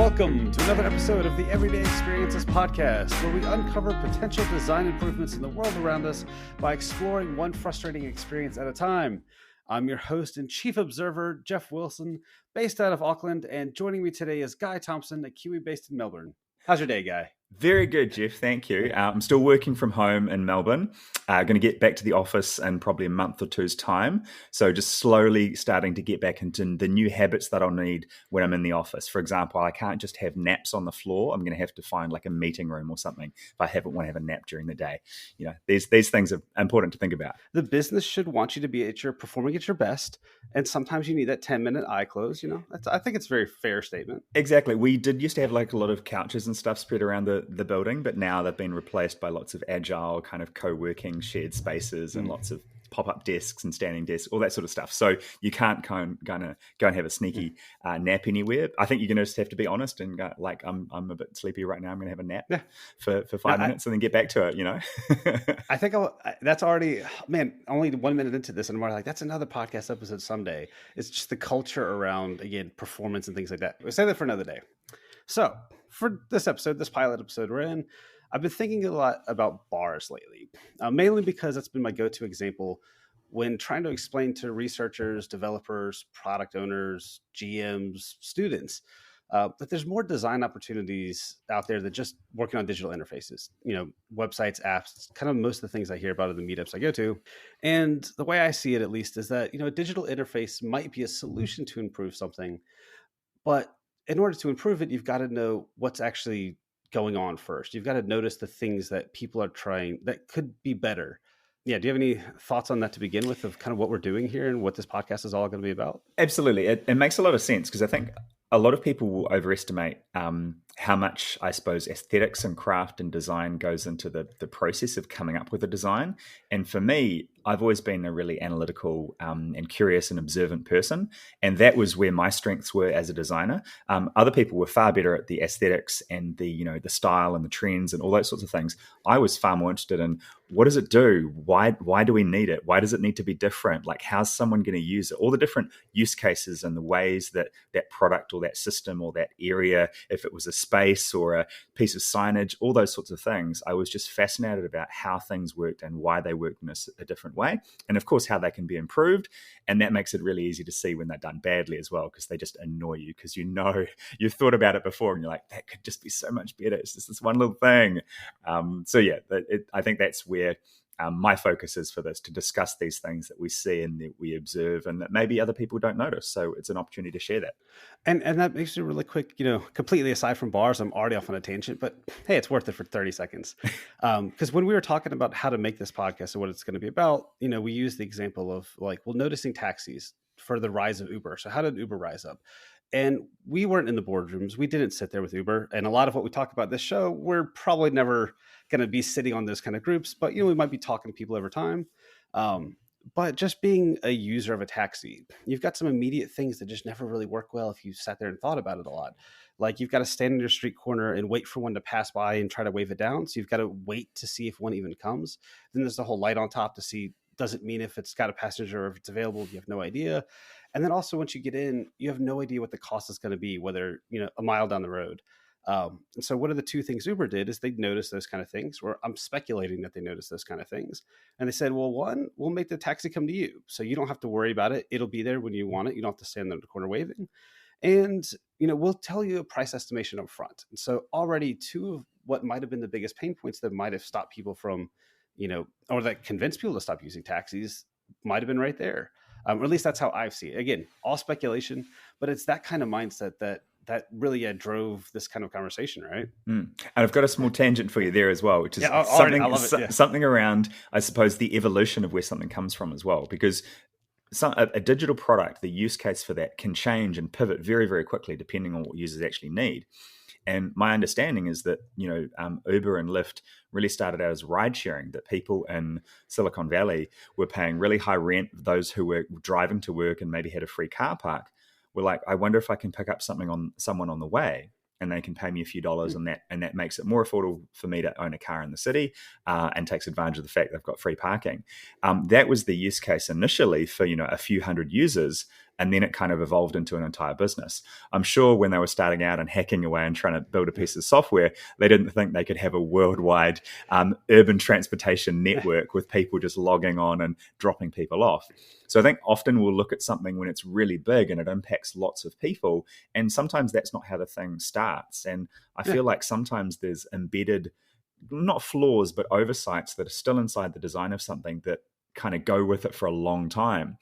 Welcome to another episode of the Everyday Experiences podcast, where we uncover potential design improvements in the world around us by exploring one frustrating experience at a time. I'm your host and chief observer, Geoff Wilson, based out of Auckland, and joining me today is Guy Thompson, a Kiwi based in Melbourne. How's your day, Guy? Very good, Geoff. Thank you. I'm still working from home in Melbourne. Going to get back to the office in probably a month or two's time. So just slowly starting to get back into the new habits that I'll need when I'm in the office. For example, I can't just have naps on the floor. I'm going to have to find like a meeting room or something if I want to have a nap during the day. You know, these things are important to think about. The business should want you to be performing at your best. And sometimes you need that 10-minute eye close. You know, I think it's a very fair statement. Exactly. We used to have like a lot of couches and stuff spread around the building, but now they've been replaced by lots of agile kind of co-working shared spaces and lots of pop-up desks and standing desks, all that sort of stuff. So you can't go and have a sneaky nap anywhere. I think you're going to just have to be honest and go, like, I'm a bit sleepy right now. I'm going to have a nap for 5 minutes and then get back to it, you know? I think that's already, only 1 minute into this and I'm already like, that's another podcast episode someday. It's just the culture around, again, performance and things like that. We'll say that for another day. So for this episode, this pilot episode we're in, I've been thinking a lot about bars lately, mainly because that's been my go-to example when trying to explain to researchers, developers, product owners, GMs, students, that there's more design opportunities out there than just working on digital interfaces, you know, websites, apps, kind of most of the things I hear about in the meetups I go to. And the way I see it, at least, is that, you know, a digital interface might be a solution to improve something, but in order to improve it, you've got to know what's actually going on first. You've got to notice the things that people are trying that could be better. Yeah. Do you have any thoughts on that to begin with, of kind of what we're doing here and what this podcast is all going to be about? Absolutely. It makes a lot of sense because I think a lot of people will overestimate how much, I suppose, aesthetics and craft and design goes into the process of coming up with a design. And for me, I've always been a really analytical and curious and observant person. And that was where my strengths were as a designer. Other people were far better at the aesthetics and the style and the trends and all those sorts of things. I was far more interested in, what does it do? Why do we need it? Why does it need to be different? Like, how's someone going to use it? All the different use cases and the ways that product or that system or that area, if it was a space or a piece of signage, all those sorts of things. I was just fascinated about how things worked and why they worked in a different way. And of course, how they can be improved. And that makes it really easy to see when they're done badly as well, because they just annoy you because you've thought about it before and you're like, that could just be so much better. It's just this one little thing. I think that's where my focus is for this, to discuss these things that we see and that we observe and that maybe other people don't notice. So it's an opportunity to share that. And that makes it really quick, you know, completely aside from bars, I'm already off on a tangent, but hey, it's worth it for 30 seconds. Because when we were talking about how to make this podcast and what it's going to be about, you know, we use the example of noticing taxis for the rise of Uber. So how did Uber rise up? And we weren't in the boardrooms. We didn't sit there with Uber. And a lot of what we talk about this show, we're probably never going to be sitting on those kind of groups, but, you know, we might be talking to people over time. But just being a user of a taxi, you've got some immediate things that just never really work well if you sat there and thought about it a lot. Like, you've got to stand in your street corner and wait for one to pass by and try to wave it down. So you've got to wait to see if one even comes. Then there's the whole light on top to see, doesn't mean if it's got a passenger or if it's available. You have no idea. And then also, once you get in, you have no idea what the cost is going to be, whether, you know, a mile down the road. And so one of the two things Uber did is they noticed those kind of things, or I'm speculating that they noticed those kind of things. And they said, well, one, we'll make the taxi come to you. So you don't have to worry about it. It'll be there when you want it. You don't have to stand there in the corner waving. And, you know, we'll tell you a price estimation up front. And so already two of what might have been the biggest pain points that might have stopped people from, you know, or that convinced people to stop using taxis might have been right there. Or at least that's how I see it. Again, all speculation, but it's that kind of mindset that really drove this kind of conversation, right? And I've got a small tangent for you there as well, which is something around, I suppose, the evolution of where something comes from as well. Because a digital product, the use case for that can change and pivot very, very quickly depending on what users actually need. And my understanding is that, you know, Uber and Lyft really started out as ride sharing, that people in Silicon Valley were paying really high rent. Those who were driving to work and maybe had a free car park were like, I wonder if I can pick up someone on the way and they can pay me a few dollars on that. And that makes it more affordable for me to own a car in the city and takes advantage of the fact they've got free parking. That was the use case initially for, you know, a few hundred users. And then it kind of evolved into an entire business. I'm sure when they were starting out and hacking away and trying to build a piece of software, they didn't think they could have a worldwide urban transportation network with people just logging on and dropping people off. So I think often we'll look at something when it's really big and it impacts lots of people. And sometimes that's not how the thing starts. And I feel like sometimes there's embedded, not flaws, but oversights that are still inside the design of something that kind of go with it for a long time,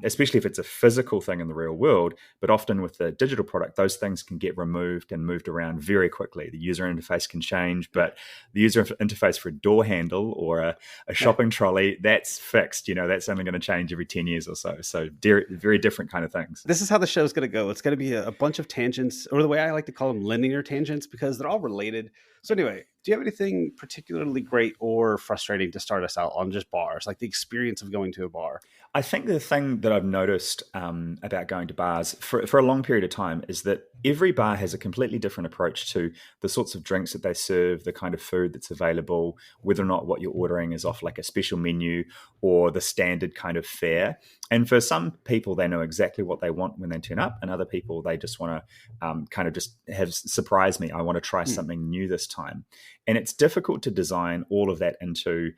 especially if it's a physical thing in the real world. But often with the digital product, those things can get removed and moved around very quickly. The user interface can change, but the user interface for a door handle or a shopping trolley, that's fixed. That's only going to change every 10 years or so. So very different kind of things. This is how the show's going to go. It's going to be a bunch of tangents, or the way I like to call them, linear tangents, because they're all related. So anyway, do you have anything particularly great or frustrating to start us out on just bars, like the experience of going to a bar? I think the thing that I've noticed about going to bars for a long period of time is that every bar has a completely different approach to the sorts of drinks that they serve, the kind of food that's available, whether or not what you're ordering is off like a special menu or the standard kind of fare. And for some people, they know exactly what they want when they turn up, and other people, they just want to kind of just have surprise me. I want to try something new this time. And it's difficult to design all of that into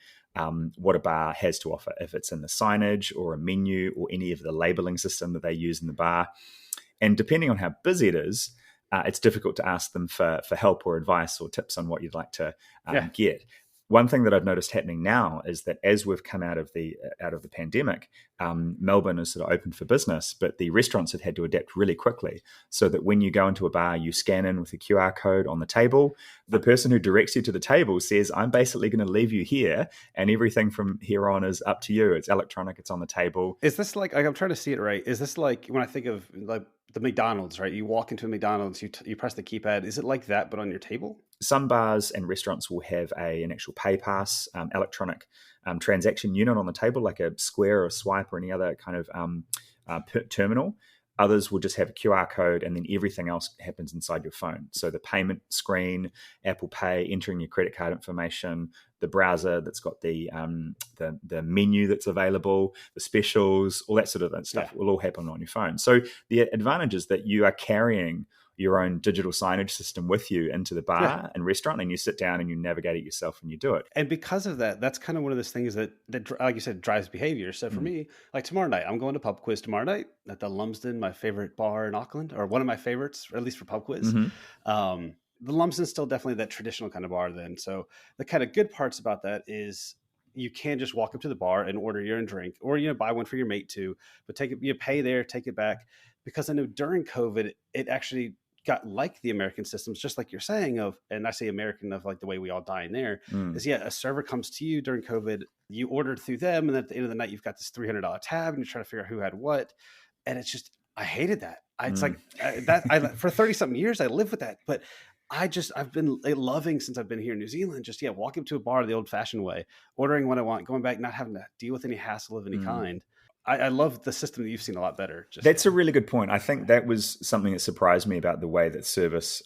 what a bar has to offer, if it's in the signage or a menu or any of the labeling system that they use in the bar. And depending on how busy it is, it's difficult to ask them for help or advice or tips on what you'd like to get. One thing that I've noticed happening now is that as we've come out of the pandemic, Melbourne is sort of open for business, but the restaurants have had to adapt really quickly so that when you go into a bar, you scan in with a QR code on the table. The person who directs you to the table says, I'm basically going to leave you here, and everything from here on is up to you. It's electronic, it's on the table. Is this like I'm trying to see it right. Is this like when I think of like the McDonald's, right? You walk into a McDonald's, you press the keypad. Is it like that, but on your table? Some bars and restaurants will have an actual pay pass, electronic transaction unit on the table, like a Square or a Swipe or any other kind of terminal. Others will just have a QR code, and then everything else happens inside your phone. So the payment screen, Apple Pay, entering your credit card information, the browser that's got the menu that's available, the specials, all that sort of stuff will all happen on your phone. So the advantage is that you are carrying your own digital signage system with you into the bar and restaurant, and you sit down and you navigate it yourself and you do it. And because of that, that's kind of one of those things that like you said, drives behavior. So for me, like tomorrow night, I'm going to pub quiz tomorrow night at the Lumsden, my favorite bar in Auckland, or one of my favorites, at least for pub quiz. The Lumsden's still definitely that traditional kind of bar then. So the kind of good parts about that is you can just walk up to the bar and order your own drink, or, buy one for your mate too, but take it, you pay there, take it back. Because I know during COVID, it actually got like the American systems, just like you're saying and I say American of like the way we all dine there, is a server comes to you during COVID, you ordered through them, and then at the end of the night, you've got this $300 tab and you're trying to figure out who had what. And it's just, I hated that. It's like that for 30 something years, I lived with that, but I've been loving since I've been here in New Zealand, just walking to a bar the old fashioned way, ordering what I want, going back, not having to deal with any hassle of any kind. I love the system that you've seen a lot better. That's a really good point. I think that was something that surprised me about the way that service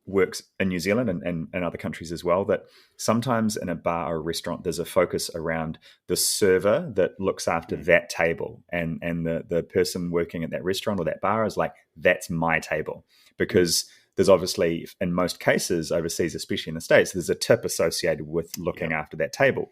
works in New Zealand and other countries as well, that sometimes in a bar or a restaurant, there's a focus around the server that looks after that table. And the person working at that restaurant or that bar is like, that's my table. Because there's obviously, in most cases overseas, especially in the States, there's a tip associated with looking after that table.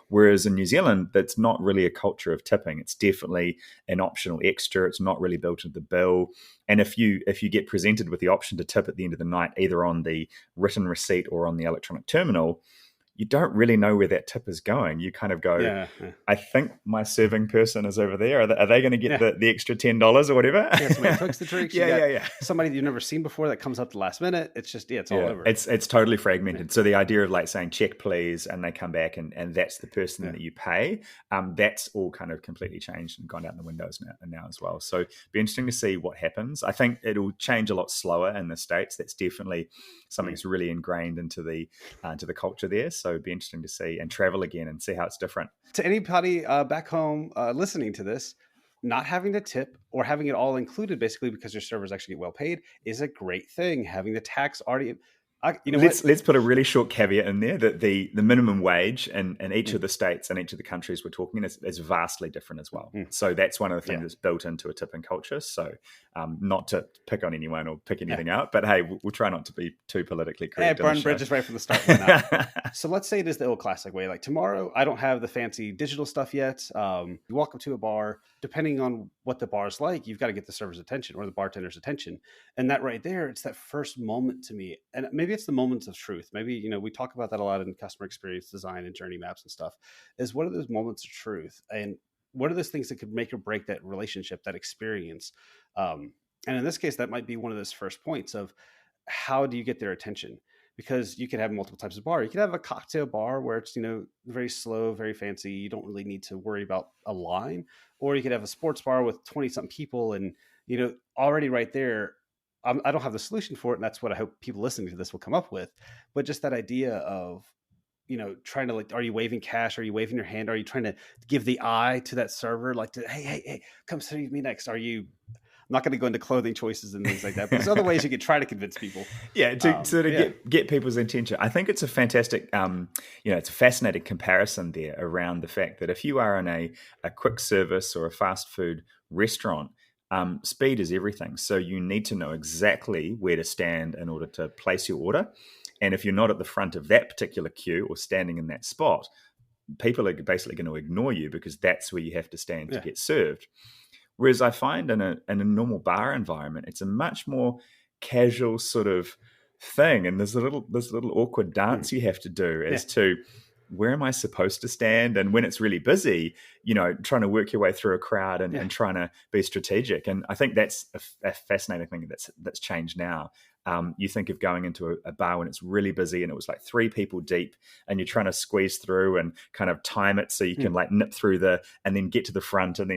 Whereas in New Zealand, that's not really a culture of tipping. It's definitely an optional extra. It's not really built into the bill. And if you get presented with the option to tip at the end of the night, either on the written receipt or on the electronic terminal, you don't really know where that tip is going. You kind of go, I think my serving person is over there. Are they going to get the extra $10 or whatever? Somebody cooks the drinks. Somebody you've never seen before that comes up the last minute. It's just, it's all over. It's totally fragmented. So the idea of like saying check please, and they come back and that's the person that you pay, that's all kind of completely changed and gone out the windows now as well. So it'll be interesting to see what happens. I think it'll change a lot slower in the States. That's definitely something that's really ingrained into the culture there. So it'd be interesting to see and travel again and see how it's different. To anybody back home listening to this, not having to tip or having it all included basically because your servers actually get well paid is a great thing. Having the tax already, You know let's put a really short caveat in there that the minimum wage in each of the states and each of the countries we're talking in is vastly different as well. So that's one of the things that's built into a tipping culture. So not to pick on anyone or pick anything out, but hey, we'll try not to be too politically correct. Burn bridges right from the start. So let's say it is the old classic way. Like tomorrow, I don't have the fancy digital stuff yet. You walk up to a bar, depending on what the bar is like, you've got to get the server's attention or the bartender's attention. And that right there, it's that first moment to me. And maybe it's the moments of truth. Maybe, you know, we talk about that a lot in customer experience design and journey maps and stuff, is what are those moments of truth? And what are those things that could make or break that relationship, that experience? And in this case, that might be one of those first points of how do you get their attention? Because you could have multiple types of bar. You could have a cocktail bar where it's, you know, very slow, very fancy. You don't really need to worry about a line. Or you could have a sports bar with 20-something people. And, you know, already right there, I don't have the solution for it. And that's what I hope people listening to this will come up with. But just that idea of, you know, trying to like, are you waving cash? Are you waving your hand? Are you trying to give the eye to that server? Like, hey, come see me next. Are you... I'm not going to go into clothing choices and things like that, but there's other ways you could try to convince people. Yeah, to get people's attention. I think it's a fantastic, it's a fascinating comparison there around the fact that if you are in a quick service or a fast food restaurant, speed is everything. So you need to know exactly where to stand in order to place your order. And if you're not at the front of that particular queue or standing in that spot, people are basically going to ignore you because that's where you have to stand to get served. Whereas I find in a normal bar environment, it's a much more casual sort of thing, and there's a little awkward dance you have to do as to where am I supposed to stand, and when it's really busy, you know, trying to work your way through a crowd and trying to be strategic. And I think that's a fascinating thing that's changed now. You think of going into a bar when it's really busy and it was like 3 people deep and you're trying to squeeze through and kind of time it so you can like nip through and then get to the front and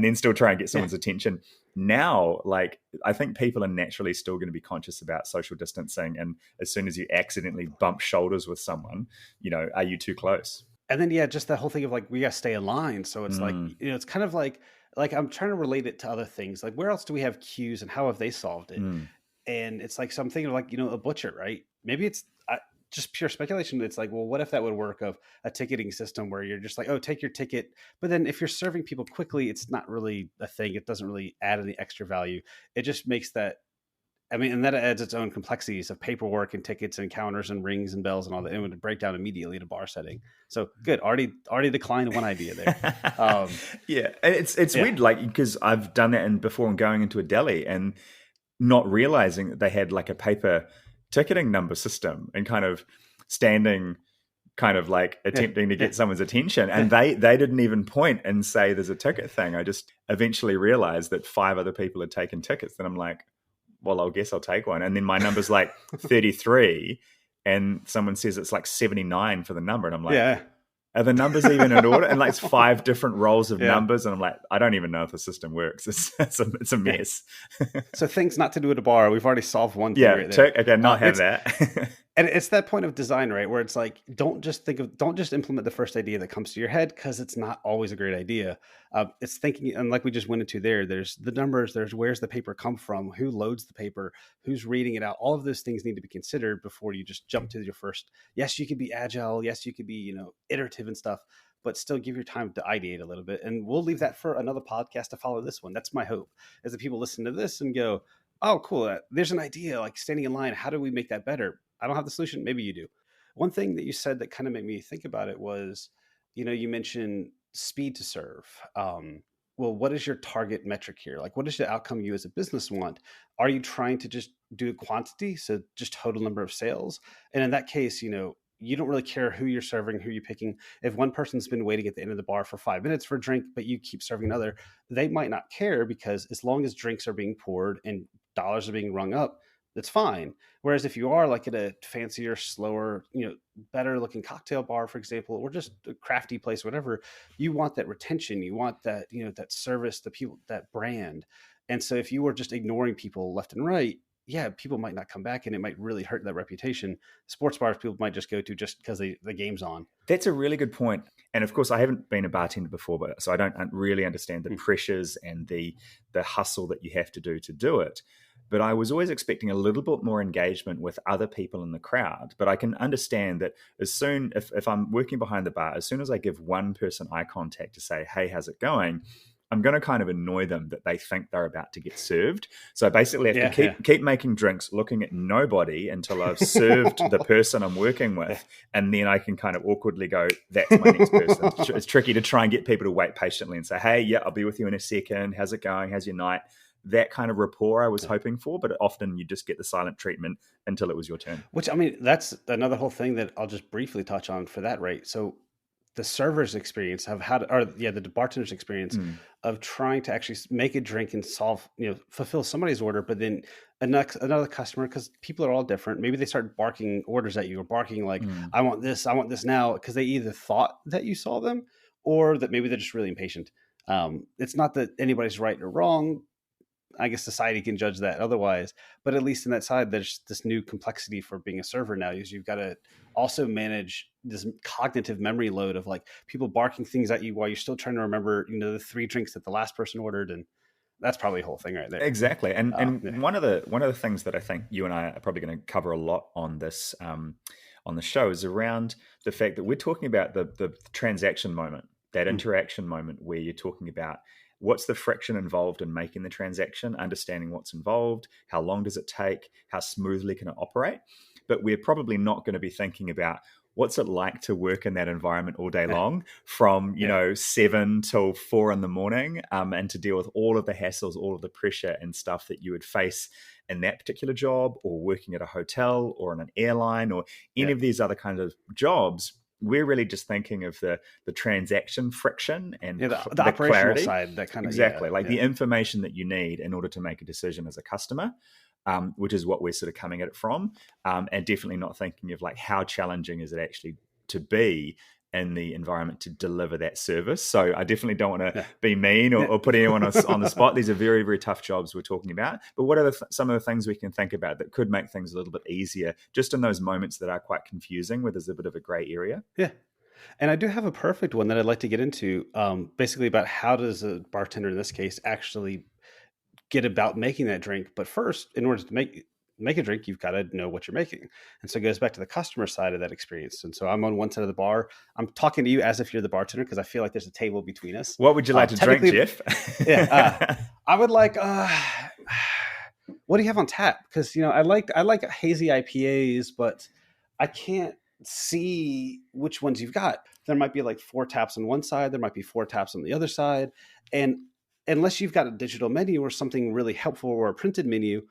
then still try and get someone's attention. Now, like, I think people are naturally still going to be conscious about social distancing. And as soon as you accidentally bump shoulders with someone, you know, are you too close? And then, just that whole thing of like, we got to stay in line. So it's like, you know, it's kind of like I'm trying to relate it to other things. Like, where else do we have queues and how have they solved it? And it's like something like, you know, a butcher, right? Maybe it's just pure speculation. It's like, well, what if that would work of a ticketing system where you're just like, oh, take your ticket. But then if you're serving people quickly, it's not really a thing. It doesn't really add any extra value. It just makes that, I mean, and that adds its own complexities of paperwork and tickets and counters and rings and bells and all that. It would break down immediately in a bar setting. So good. Already declined one idea there. It's weird, like, because I've done that before and going into a deli and not realizing that they had like a paper ticketing number system and kind of standing kind of like attempting to get someone's attention, and they didn't even point and say there's a ticket thing. I just eventually realized that 5 other people had taken tickets, and I'm like, well, I guess I'll take one. And then my number's like 33 and someone says it's like 79 for the number, and I'm like, are the numbers even in order? And like it's 5 different rows of numbers. And I'm like, I don't even know if the system works. It's a mess. So things not to do at a bar. We've already solved one thing right there. Okay, not have that. And it's that point of design, right? Where it's like, don't just implement the first idea that comes to your head, because it's not always a great idea. It's thinking, and like we just went into there's the numbers, there's where's the paper come from, who loads the paper, who's reading it out. All of those things need to be considered before you just jump to your first. Yes, you could be agile. Yes, you could be, you know, iterative and stuff, but still give your time to ideate a little bit. And we'll leave that for another podcast to follow this one. That's my hope, is that people listen to this and go, oh, cool. There's an idea, like standing in line. How do we make that better? I don't have the solution. Maybe you do. One thing that you said that kind of made me think about it was, you know, you mentioned speed to serve. Well, what is your target metric here? Like, what is the outcome you as a business want? Are you trying to just do quantity? So just total number of sales. And in that case, you know, you don't really care who you're serving, who you're picking. If one person's been waiting at the end of the bar for 5 minutes for a drink, but you keep serving another, they might not care, because as long as drinks are being poured and dollars are being rung up, that's fine. Whereas if you are like at a fancier, slower, you know, better looking cocktail bar, for example, or just a crafty place, whatever, you want that retention, you want that, you know, that service, the people, that brand. And so if you were just ignoring people left and right, people might not come back, and it might really hurt that reputation. Sports bars people might just go to just because the game's on. That's a really good point. And of course, I haven't been a bartender before, but so I don't really understand the pressures and the hustle that you have to do it. but I was always expecting a little bit more engagement with other people in the crowd. But I can understand that if I'm working behind the bar, as soon as I give one person eye contact to say, hey, how's it going? I'm going to kind of annoy them that they think they're about to get served. So I basically have to keep making drinks, looking at nobody until I've served the person I'm working with. And then I can kind of awkwardly go, that's my next person. It's tricky to try and get people to wait patiently and say, hey, yeah, I'll be with you in a second. How's it going? How's your night? That kind of rapport I was hoping for, but often you just get the silent treatment until it was your turn. Which, I mean, that's another whole thing that I'll just briefly touch on for that, right? So the server's experience of the bartender's experience of trying to actually make a drink and fulfill somebody's order, but then another customer, because people are all different. Maybe they start barking orders at you or barking like, I want this now, because they either thought that you saw them or that maybe they're just really impatient. It's not that anybody's right or wrong. I guess society can judge that otherwise, but at least in that side, there's this new complexity for being a server now. Is you've got to also manage this cognitive memory load of like people barking things at you while you're still trying to remember, the 3 drinks that the last person ordered, and that's probably a whole thing right there. Exactly, and one of the things that I think you and I are probably going to cover a lot on this on the show is around the fact that we're talking about the transaction moment, that interaction moment where you're talking about what's the friction involved in making the transaction, understanding what's involved, how long does it take, how smoothly can it operate. But we're probably not going to be thinking about what's it like to work in that environment all day long from, 7 till 4 in the morning, and to deal with all of the hassles, all of the pressure and stuff that you would face in that particular job, or working at a hotel or in an airline or any of these other kinds of jobs. We're really just thinking of the transaction friction and the operational clarity side, that kind of the information that you need in order to make a decision as a customer, which is what we're sort of coming at it from, and definitely not thinking of like how challenging is it actually to be in the environment to deliver that service. So I definitely don't want to be mean or put anyone on the spot. These are very, very tough jobs we're talking about. But what are some of the things we can think about that could make things a little bit easier just in those moments that are quite confusing where there's a bit of a gray area? Yeah. And I do have a perfect one that I'd like to get into, basically about how does a bartender in this case actually get about making that drink. But first, in order to make a drink, you've got to know what you're making. And so it goes back to the customer side of that experience. And so I'm on one side of the bar. I'm talking to you as if you're the bartender, because I feel like there's a table between us. What would you like to drink, Geoff? I would like, what do you have on tap? Because, I like hazy IPAs, but I can't see which ones you've got. There might be like 4 taps on one side. There might be 4 taps on the other side. And unless you've got a digital menu or something really helpful, or a printed menu,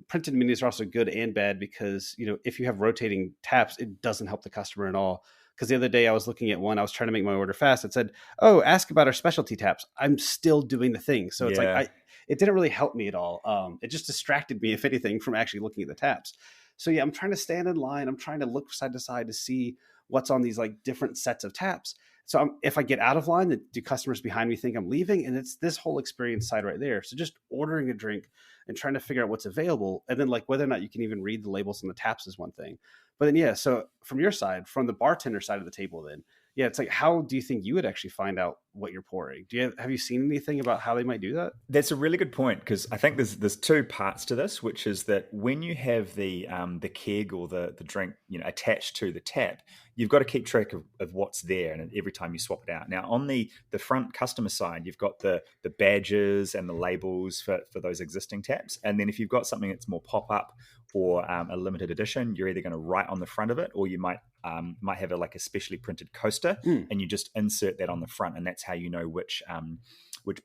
printed menus are also good and bad, because if you have rotating taps, it doesn't help the customer at all. Because the other day I was looking at one, I was trying to make my order fast. It said, "Oh, ask about our specialty taps." I'm still doing the thing, so it's like it didn't really help me at all. It just distracted me, if anything, from actually looking at the taps. So I'm trying to stand in line. I'm trying to look side to side to see what's on these like different sets of taps. So if I get out of line, do customers behind me think I'm leaving? And it's this whole experience side right there. So just ordering a drink and trying to figure out what's available, and then like whether or not you can even read the labels on the taps is one thing. But then so from your side, from the bartender side of the table, then it's like, how do you think you would actually find out what you're pouring? Have you seen anything about how they might do that? That's a really good point, because I think there's 2 parts to this, which is that when you have the keg or the drink attached to the tap, you've got to keep track of what's there, and every time you swap it out. Now on the front customer side, you've got the badges and the labels for those existing taps, and then if you've got something that's more pop-up or a limited edition, you're either going to write on the front of it, or you might have a specially printed coaster, and you just insert that on the front, and that's how you know which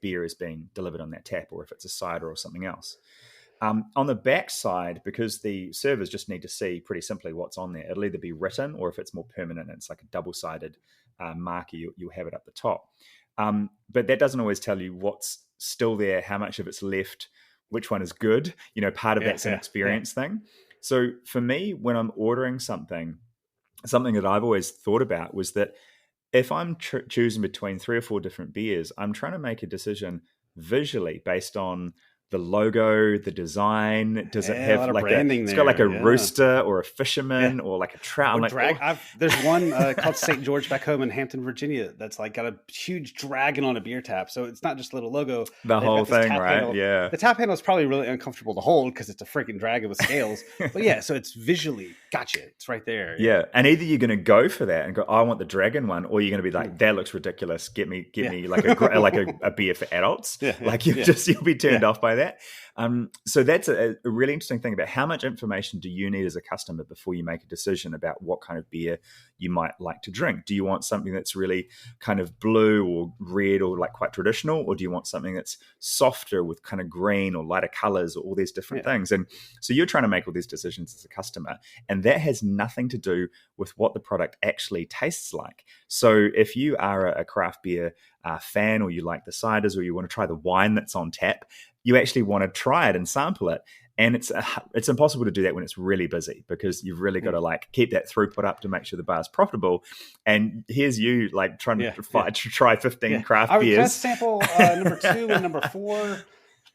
beer is being delivered on that tap, or if it's a cider or something else. On the back side, because the servers just need to see pretty simply what's on there, it'll either be written, or if it's more permanent, it's like a double-sided marker, you'll have it up the top. But that doesn't always tell you what's still there, how much of it's left, which one is good. Part of that's an experience thing. So for me, when I'm ordering something that I've always thought about was that if I'm choosing between 3 or 4 different beers, I'm trying to make a decision visually based on the logo, the design? Does it a have lot of like branding it's got like a there. Yeah. rooster or a fisherman or like a trout? Or I'm like, drag. oh, There's one called St. George back home in Hampton, Virginia. That's like got a huge dragon on a beer tap. So it's not just a little logo. the They've whole got this thing, tap right? handle. Yeah. The tap handle is probably really uncomfortable to hold because it's a freaking dragon with scales. But yeah, so it's visually gotcha. It's right there. Yeah, and either you're going to go for that and go, I want the dragon one, or you're going to be like, that looks ridiculous. Get me like a beer for adults. Like you'll be turned off by that. So that's a really interesting thing about how much information do you need as a customer before you make a decision about what kind of beer you might like to drink. Do you want something that's really kind of blue or red or like quite traditional, or do you want something that's softer with kind of green or lighter colors or all these different things? And so you're trying to make all these decisions as a customer, and that has nothing to do with what the product actually tastes like. So if you are a craft beer fan, or you like the ciders, or you want to try the wine that's on tap, you actually want to try it and sample it. And it's impossible to do that when it's really busy, because you've really got to like keep that throughput up to make sure the bar's profitable. And here's you like trying to try 15 craft beers. Can I sample number 2 and number 4?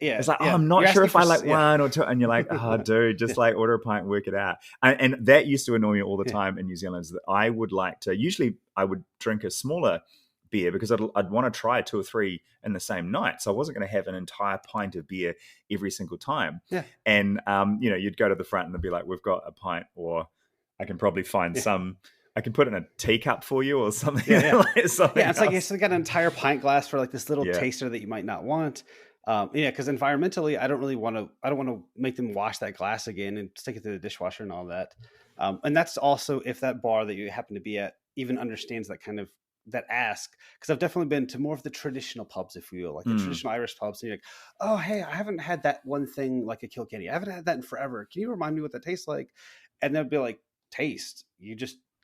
Yeah, it's like, I'm not sure if I like 1 or 2, and you're like, oh, dude, just like order a pint, work it out. And that used to annoy me all the time in New Zealand. Is that I would like to, usually I would drink a smaller beer because I'd want to try 2 or 3 in the same night. So I wasn't going to have an entire pint of beer every single time. Yeah. And you'd go to the front and they'd be like, we've got a pint, or I can probably find some. I can put it in a teacup for you or something. It's like it's got an entire pint glass for like this little taster that you might not want. Because environmentally, I don't want to make them wash that glass again and stick it to the dishwasher and all that. And that's also if that bar that you happen to be at even understands that kind of that ask, because I've definitely been to more of the traditional pubs, if you will, like the traditional Irish pubs. And you're like, oh, hey, I haven't had that one thing like a Kilkenny. I haven't had that in forever. Can you remind me what that tastes like? And they'll be like, taste.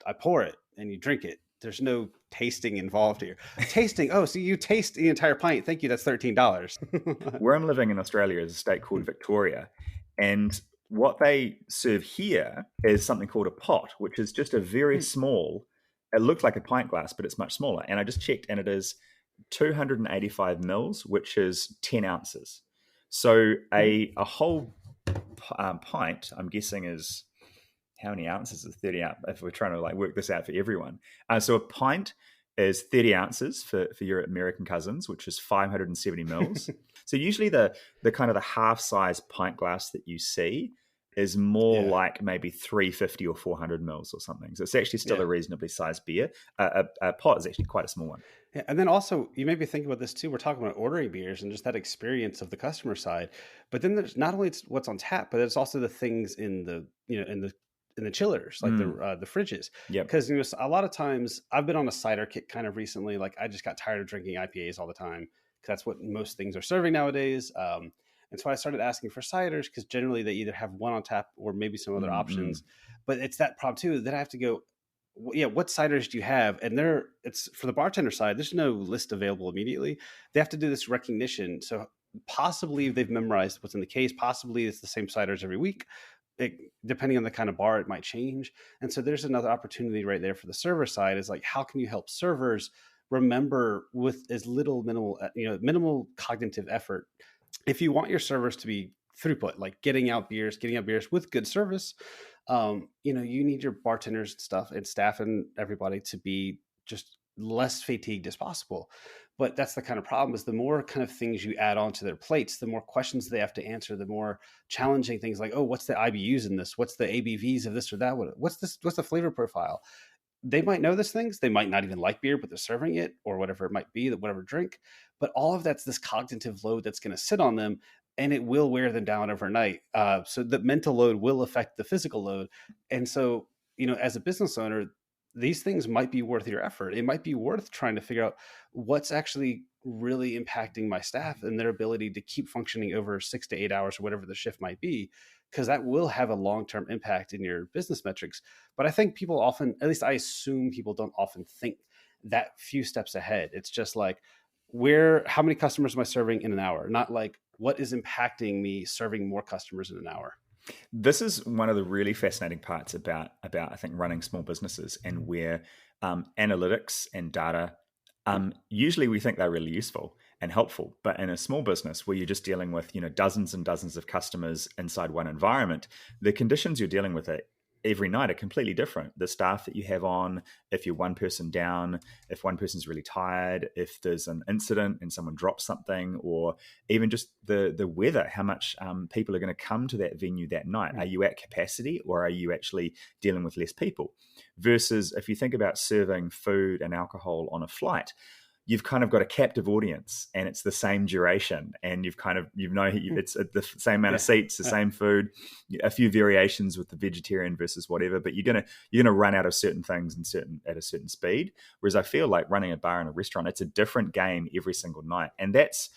I pour it and you drink it. There's no tasting involved here. Tasting. Oh, so you taste the entire pint. Thank you. That's $13. Where I'm living in Australia is a state called Victoria. And what they serve here is something called a pot, which is just a very small, it looks like a pint glass, but it's much smaller. And I just checked, and it is 285 mils, which is 10 ounces. So a whole pint, I'm guessing, is how many ounces is 30 ounces, if we're trying to like work this out for everyone. So a pint is 30 ounces for your American cousins, which is 570 mils. So usually the kind of the half size pint glass that you see is more like maybe 350 or 400 mils or something. So it's actually still a reasonably sized beer. A pot is actually quite a small one. Yeah, and then also you maybe think about this too. We're talking about ordering beers and just that experience of the customer side. But then there's not only what's on tap, but it's also the things in the chillers, like the fridges. Yeah. Because a lot of times I've been on a cider kick kind of recently. Like I just got tired of drinking IPAs all the time because that's what most things are serving nowadays. And so I started asking for ciders because generally they either have one on tap or maybe some other options. But it's that problem too that I have to go, what ciders do you have? And it's for the bartender side, there's no list available immediately. They have to do this recognition. So possibly they've memorized what's in the case. Possibly it's the same ciders every week. Depending on the kind of bar, it might change. And so there's another opportunity right there for the server side is like, how can you help servers remember with as minimal cognitive effort? If you want your servers to be throughput, like getting out beers with good service, you need your bartenders and staff and everybody to be just less fatigued as possible. But that's the kind of problem is the more kind of things you add onto their plates, the more questions they have to answer, the more challenging things like, oh, what's the IBUs in this? What's the ABVs of this or that? What's the flavor profile? They might know these things. They might not even like beer, but they're serving it or whatever it might be, whatever drink. But all of that's this cognitive load that's going to sit on them and it will wear them down overnight. So the mental load will affect the physical load. And so, as a business owner, these things might be worth your effort. It might be worth trying to figure out what's actually really impacting my staff and their ability to keep functioning over 6 to 8 hours or whatever the shift might be, because that will have a long-term impact in your business metrics. But I think people often, at least I assume people don't often think that few steps ahead. It's just like, how many customers am I serving in an hour? Not like, what is impacting me serving more customers in an hour? This is one of the really fascinating parts about I think running small businesses, and where analytics and data, usually we think they're really useful. and helpful. But in a small business where you're just dealing with, dozens and dozens of customers inside one environment, the conditions you're dealing with every night are completely different. The staff that you have on, if you're one person down, if one person's really tired, if there's an incident and someone drops something, or even just the weather, how much people are going to come to that venue that night. Are you at capacity, or are you actually dealing with less people? Versus if you think about serving food and alcohol on a flight, you've kind of got a captive audience, and it's the same duration, and it's the same amount of seats, the same food, a few variations with the vegetarian versus whatever, but you're gonna run out of certain things at a certain speed. Whereas I feel like running a bar and a restaurant, it's a different game every single night, and that's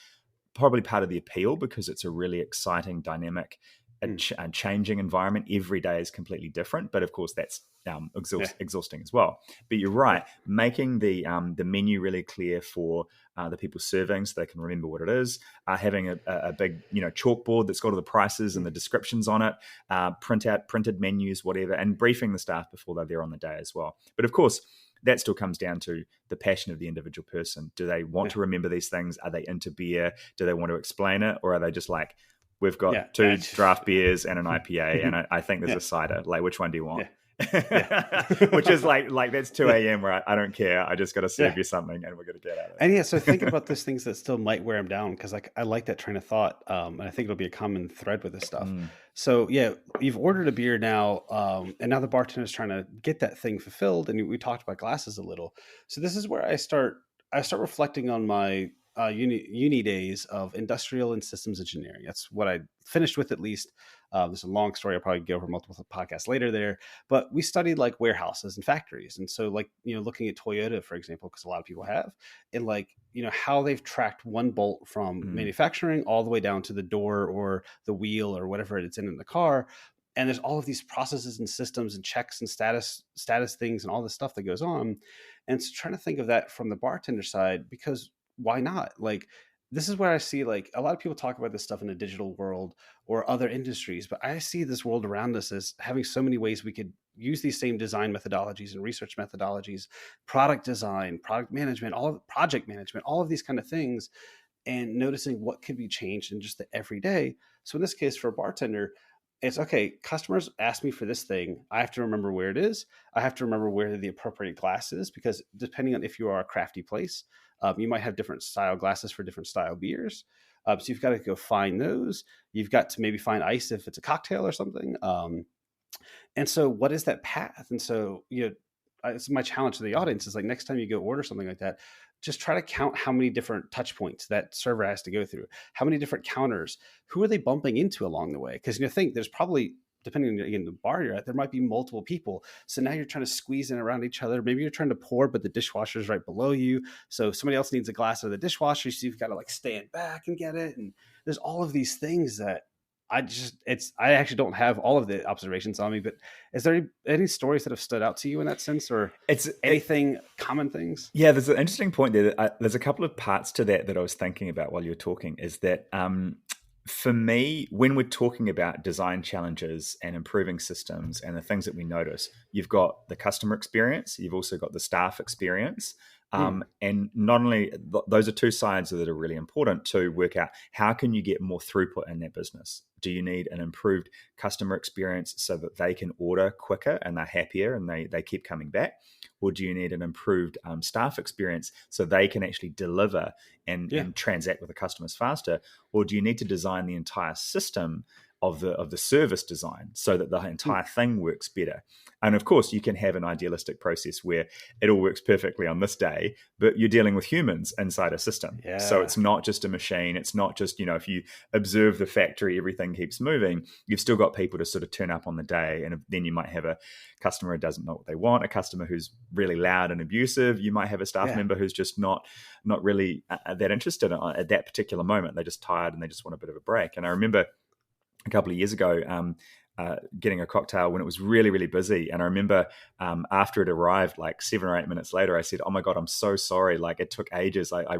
probably part of the appeal, because it's a really exciting, dynamic, and changing environment. Every day is completely different, but of course that's exhausting as well. But you're right, making the menu really clear for the people serving, so they can remember what it is. Having a big chalkboard that's got all the prices and the descriptions on it. Printed menus, whatever, and briefing the staff before they're there on the day as well. But of course, that still comes down to the passion of the individual person. Do they want to remember these things? Are they into beer? Do they want to explain it, or are they just like, we've got two draft beers and an IPA, and I think there's a cider. Like, which one do you want? Which is like that's 2 a.m. where I don't care. I just got to serve you something, and we're going to get at it. And so think about those things that still might wear them down, because I like that train of thought, and I think it'll be a common thread with this stuff. So you've ordered a beer now, and now the bartender's trying to get that thing fulfilled, and we talked about glasses a little. So this is where I start reflecting on my uni days of industrial and systems engineering. That's what I finished with, at least. There's a long story. I'll probably go over multiple podcasts later there, but we studied like warehouses and factories. And so looking at Toyota, for example, because a lot of people have, and how they've tracked one bolt from manufacturing all the way down to the door or the wheel or whatever it's in the car. And there's all of these processes and systems and checks and status things and all this stuff that goes on. And so trying to think of that from the bartender side, because why not? This is where I see, a lot of people talk about this stuff in the digital world or other industries, but I see this world around us as having so many ways we could use these same design methodologies and research methodologies, product design, product management, project management, all of these kind of things, and noticing what could be changed in just the everyday. So in this case, for a bartender, it's okay. Customers ask me for this thing. I have to remember where it is. I have to remember where the appropriate glass is, because depending on if you are a crafty place, you might have different style glasses for different style beers. So you've got to go find those. You've got to maybe find ice if it's a cocktail or something. And so what is that path? And so, it's my challenge to the audience is next time you go order something like that, just try to count how many different touch points that server has to go through, how many different counters, who are they bumping into along the way? Because think there's probably, depending on the bar you're at, there might be multiple people. So now you're trying to squeeze in around each other. Maybe you're trying to pour, but the dishwasher is right below you. So somebody else needs a glass of the dishwasher. So you've got to stand back and get it. And there's all of these things that I actually don't have all of the observations on me, but is there any stories that have stood out to you in that sense, or common things? Yeah, there's an interesting point there. There's a couple of parts to that I was thinking about while you were talking, is that for me, when we're talking about design challenges and improving systems and the things that we notice, you've got the customer experience, you've also got the staff experience. And not only those are two sides that are really important to work out how can you get more throughput in that business. Do you need an improved customer experience so that they can order quicker and they're happier and they keep coming back? Or do you need an improved staff experience so they can actually deliver and transact with the customers faster? Or do you need to design the entire system of the service design so that the entire thing works better? And of course, you can have an idealistic process where it all works perfectly on this day, but you're dealing with humans inside a system. Yeah. So it's not just a machine. It's not just, if you observe the factory, everything keeps moving. You've still got people to sort of turn up on the day. And then you might have a customer who doesn't know what they want, a customer who's really loud and abusive. You might have a staff member who's just not really that interested at that particular moment. They're just tired and they just want a bit of a break. And I remember a couple of years ago, getting a cocktail when it was really, really busy. And I remember after it arrived, 7 or 8 minutes later, I said, "Oh my God, I'm so sorry. It took ages. I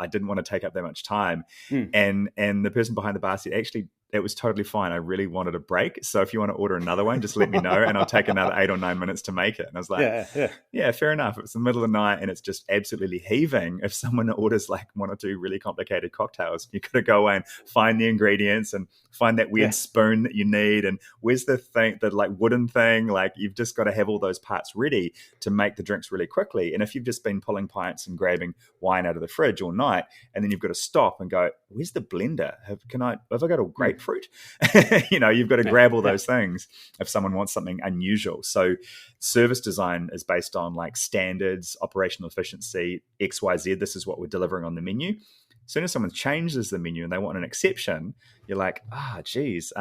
didn't want to take up that much time." And the person behind the bar said, actually, it was totally fine. I really wanted a break. So if you want to order another one, just let me know and I'll take another 8 or 9 minutes to make it. And I was like, yeah, fair enough. It's the middle of the night and it's just absolutely heaving. If someone orders like 1 or 2 really complicated cocktails, you got to go away and find the ingredients and find that weird spoon that you need. And where's the thing, the like wooden thing? Like you've just got to have all those parts ready to make the drinks really quickly. And if you've just been pulling pints and grabbing wine out of the fridge all night, and then you've got to stop and go, where's the blender? Have I got a grapefruit? You've got to grab all those things if someone wants something unusual. So service design is based on like standards, operational efficiency, XYZ. This is what we're delivering on the menu. As soon as someone changes the menu and they want an exception, you're like, geez,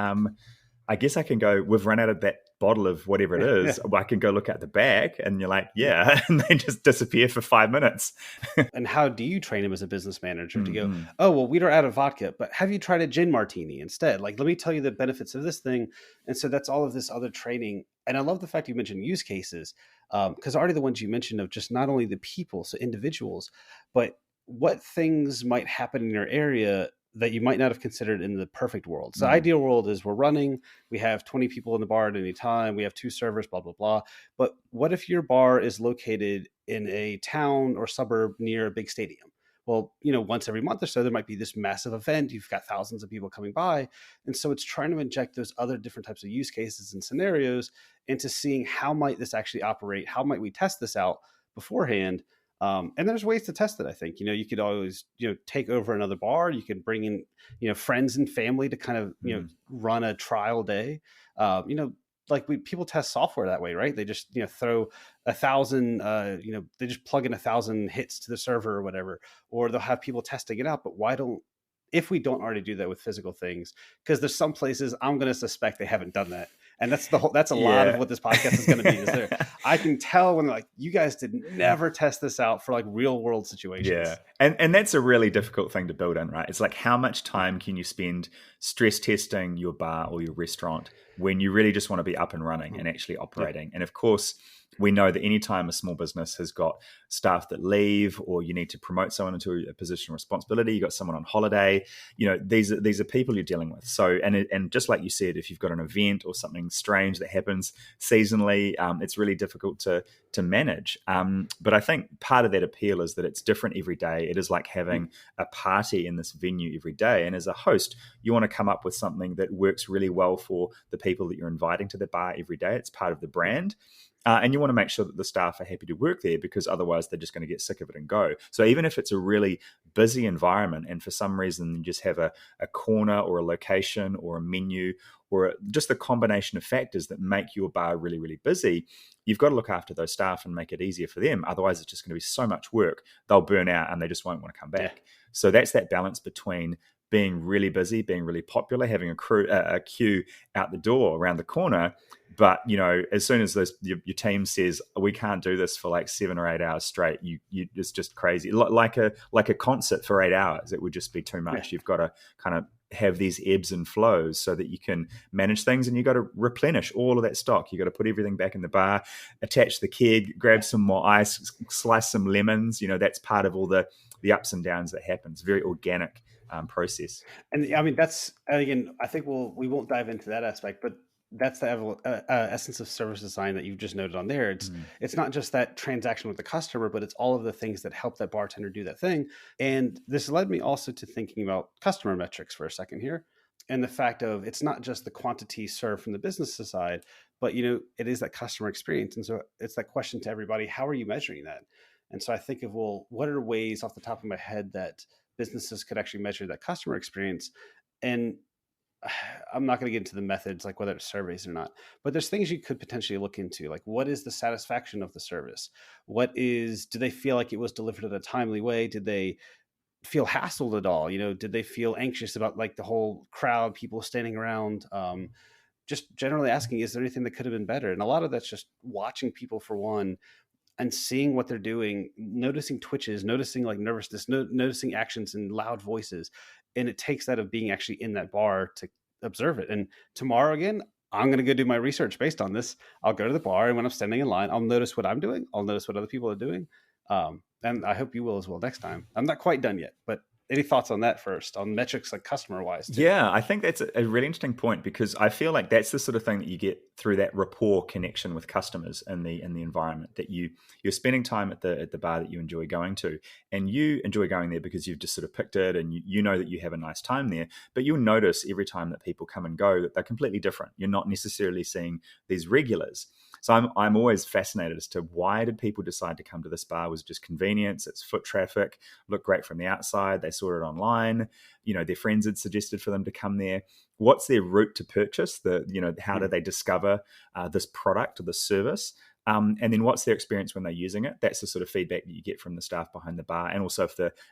I guess I can go, we've run out of that bottle of whatever it is. I can go look at the back, and you're like, and they just disappear for 5 minutes. And how do you train them as a business manager to go, oh, well, we are out of vodka, but have you tried a gin martini instead? Like, let me tell you the benefits of this thing. And so that's all of this other training. And I love the fact you mentioned use cases, because already the ones you mentioned of just not only the people, so individuals, but what things might happen in your area that you might not have considered in the perfect world. So ideal world is we're running, we have 20 people in the bar at any time, we have 2 servers, blah, blah, blah. But what if your bar is located in a town or suburb near a big stadium? Well, once every month or so, there might be this massive event. You've got thousands of people coming by. And so it's trying to inject those other different types of use cases and scenarios into seeing how might this actually operate? How might we test this out beforehand? And there's ways to test it. I think, you could always, take over another bar. You could bring in, friends and family to kind of, run a trial day. Like people test software that way, right? They just, throw 1,000, they just plug in 1,000 hits to the server or whatever, or they'll have people testing it out. But if we don't already do that with physical things, because there's some places I'm going to suspect they haven't done that. And that's a lot of what this podcast is going to be. I can tell when they're like, you guys did never test this out for like real world situations. Yeah. And that's a really difficult thing to build in, right? It's like, how much time can you spend stress testing your bar or your restaurant when you really just want to be up and running and actually operating? And of course, we know that anytime a small business has got staff that leave, or you need to promote someone into a position of responsibility, you got someone on holiday, these are people you're dealing with. So, and just like you said, if you've got an event or something strange that happens seasonally, it's really difficult to manage. But I think part of that appeal is that it's different every day. It is like having a party in this venue every day. And as a host, you want to come up with something that works really well for the people that you're inviting to the bar every day. It's part of the brand. And you want to make sure that the staff are happy to work there, because otherwise they're just going to get sick of it and go. So even if it's a really busy environment and for some reason you just have a corner or a location or a menu or just the combination of factors that make your bar really, really busy, you've got to look after those staff and make it easier for them. Otherwise, it's just going to be so much work. They'll burn out and they just won't want to come back. Yeah. So that's that balance between being really busy, being really popular, having a queue out the door around the corner. But, as soon as your team says, we can't do this for like 7 or 8 hours straight, it's just crazy. Like a concert for 8 hours, it would just be too much. Yeah. You've got to kind of have these ebbs and flows so that you can manage things, and you got to replenish all of that stock. You got to put everything back in the bar, attach the keg, grab some more ice, slice some lemons. That's part of all the ups and downs that happens. Very organic process. And I mean, that's, again, I think we won't dive into that aspect, but that's the essence of service design that you've just noted on there. It's not just that transaction with the customer, but it's all of the things that help that bartender do that thing. And this led me also to thinking about customer metrics for a second here. And the fact of, it's not just the quantity served from the business side, but, it is that customer experience. And so it's that question to everybody, how are you measuring that? And so I think of, well, what are ways off the top of my head that businesses could actually measure that customer experience? And I'm not going to get into the methods, like whether it's surveys or not, but there's things you could potentially look into, like what is the satisfaction of the service? Do they feel like it was delivered in a timely way? Did they feel hassled at all? Did they feel anxious about like the whole crowd, people standing around? Just generally asking, is there anything that could have been better? And a lot of that's just watching people for one, and seeing what they're doing, noticing twitches, noticing like nervousness, noticing actions and loud voices. And it takes that of being actually in that bar to observe it. And tomorrow again, I'm going to go do my research based on this. I'll go to the bar, and when I'm standing in line, I'll notice what I'm doing. I'll notice what other people are doing. And I hope you will as well next time. I'm not quite done yet, but any thoughts on that first, on metrics like customer wise too? Yeah, I think that's a really interesting point, because I feel like that's the sort of thing that you get through that rapport connection with customers in the environment, that you're spending time at the bar that you enjoy going to, and you enjoy going there because you've just sort of picked it, and you know that you have a nice time there. But you'll notice every time that people come and go that they're completely different. You're not necessarily seeing these regulars. So I'm always fascinated as to why did people decide to come to this bar? Was it just convenience? It's foot traffic, looked great from the outside, they saw it online, their friends had suggested for them to come there. What's their route to purchase? How did they discover this product or this service? And then what's their experience when they're using it? That's the sort of feedback that you get from the staff behind the bar. And also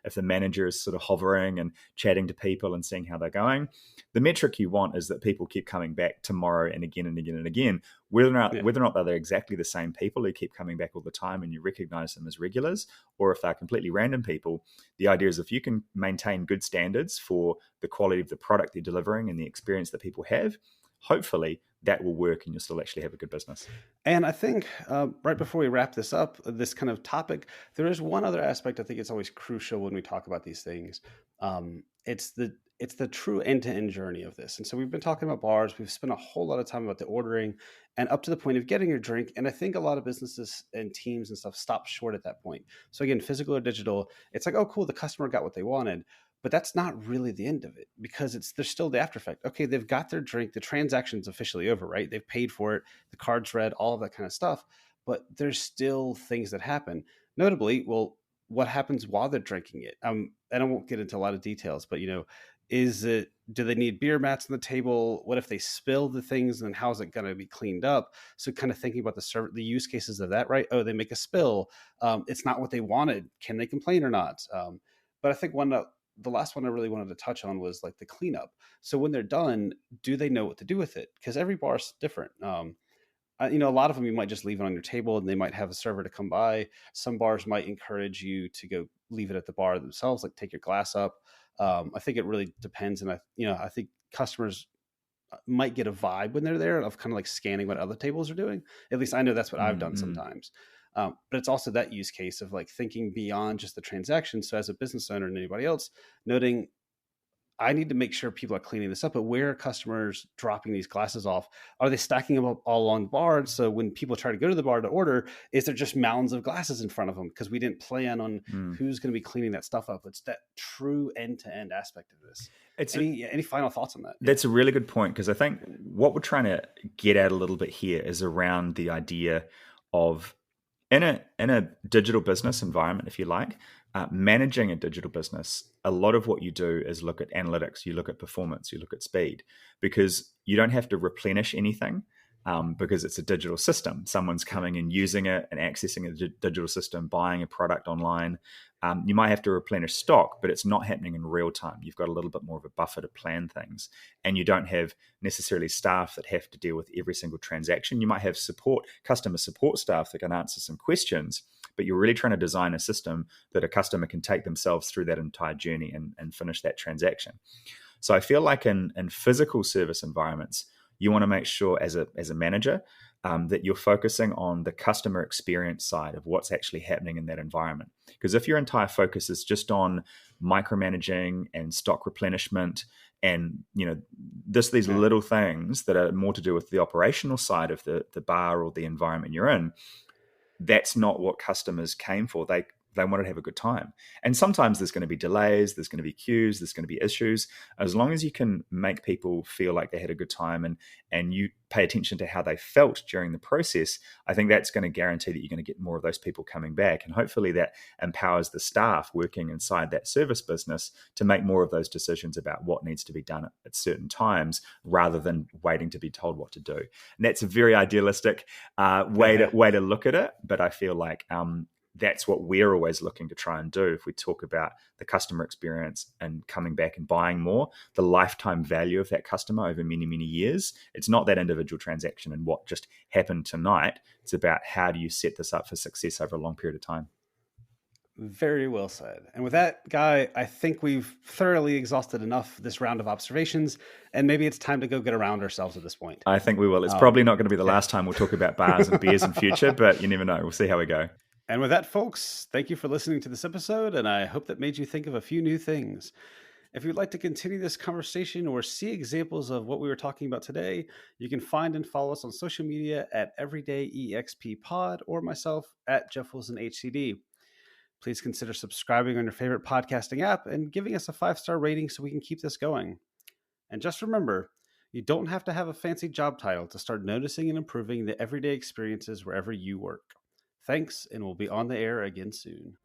if the manager is sort of hovering and chatting to people and seeing how they're going. The metric you want is that people keep coming back tomorrow and again and again and again, whether or not they're exactly the same people who keep coming back all the time and you recognize them as regulars, or if they're completely random people. The idea is if you can maintain good standards for the quality of the product they're delivering and the experience that people have, hopefully that will work and you'll still actually have a good business. And I think right before we wrap this up, this kind of topic, there is one other aspect I think it's always crucial when we talk about these things. It's the true end-to-end journey of this. And so we've been talking about bars. We've spent a whole lot of time about the ordering and up to the point of getting your drink. And I think a lot of businesses and teams and stuff stop short at that point. So again, physical or digital, it's like, oh, cool, the customer got what they wanted. But that's not really the end of it, because there's still the after effect. Okay, they've got their drink, the transaction's officially over, right? They've paid for it, the card's read, all of that kind of stuff. But there's still things that happen. Notably, well, what happens while they're drinking it? And I won't get into a lot of details, but do they need beer mats on the table? What if they spill the things, and how's it going to be cleaned up? So kind of thinking about the use cases of that, right? Oh, they make a spill. It's not what they wanted. Can they complain or not? But I think the last one I really wanted to touch on was like the cleanup. So when they're done, do they know what to do with it? Because every bar is different. A lot of them you might just leave it on your table and they might have a server to come by. Some bars might encourage you to go leave it at the bar themselves, like take your glass up. I think it really depends. And I think customers might get a vibe when they're there of kind of like scanning what other tables are doing. At least I know that's what I've done sometimes. But it's also that use case of like thinking beyond just the transaction. So as a business owner and anybody else, noting, I need to make sure people are cleaning this up, but where are customers dropping these glasses off? Are they stacking them up all along the bar? So when people try to go to the bar to order, is there just mounds of glasses in front of them? Because we didn't plan on who's going to be cleaning that stuff up. It's that true end-to-end aspect of this. Any final thoughts on that? That's a really good point, because I think what we're trying to get at a little bit here is around the idea of in a digital business environment, if you like, managing a digital business, a lot of what you do is look at analytics, you look at performance, you look at speed, because you don't have to replenish anything because it's a digital system. Someone's coming and using it and accessing a digital system, buying a product online. You might have to replenish stock, but it's not happening in real time. You've got a little bit more of a buffer to plan things, and you don't have necessarily staff that have to deal with every single transaction. You might have customer support staff that can answer some questions, but you're really trying to design a system that a customer can take themselves through that entire journey and finish that transaction. So I feel like in physical service environments, you want to make sure as a manager that you're focusing on the customer experience side of what's actually happening in that environment. Because if your entire focus is just on micromanaging and stock replenishment and these little things that are more to do with the operational side of the bar or the environment you're in, that's not what customers came for. They wanted to have a good time. And sometimes there's going to be delays, there's going to be queues, there's going to be issues. As long as you can make people feel like they had a good time and you pay attention to how they felt during the process, I think that's going to guarantee that you're going to get more of those people coming back. And hopefully that empowers the staff working inside that service business to make more of those decisions about what needs to be done at certain times rather than waiting to be told what to do. And that's a very idealistic way to look at it. But I feel like that's what we're always looking to try and do. If we talk about the customer experience and coming back and buying more, the lifetime value of that customer over many, many years, it's not that individual transaction and what just happened tonight. It's about how do you set this up for success over a long period of time. Very well said. And with that, Guy, I think we've thoroughly exhausted enough this round of observations, and maybe it's time to go get around ourselves at this point. I think we will. It's probably not going to be the last time we'll talk about bars and beers in future, but you never know. We'll see how we go. And with that, folks, thank you for listening to this episode, and I hope that made you think of a few new things. If you'd like to continue this conversation or see examples of what we were talking about today, you can find and follow us on social media at EverydayEXPPod or myself at Geoff Wilson HCD. Please consider subscribing on your favorite podcasting app and giving us a 5-star rating so we can keep this going. And just remember, you don't have to have a fancy job title to start noticing and improving the everyday experiences wherever you work. Thanks, and we'll be on the air again soon.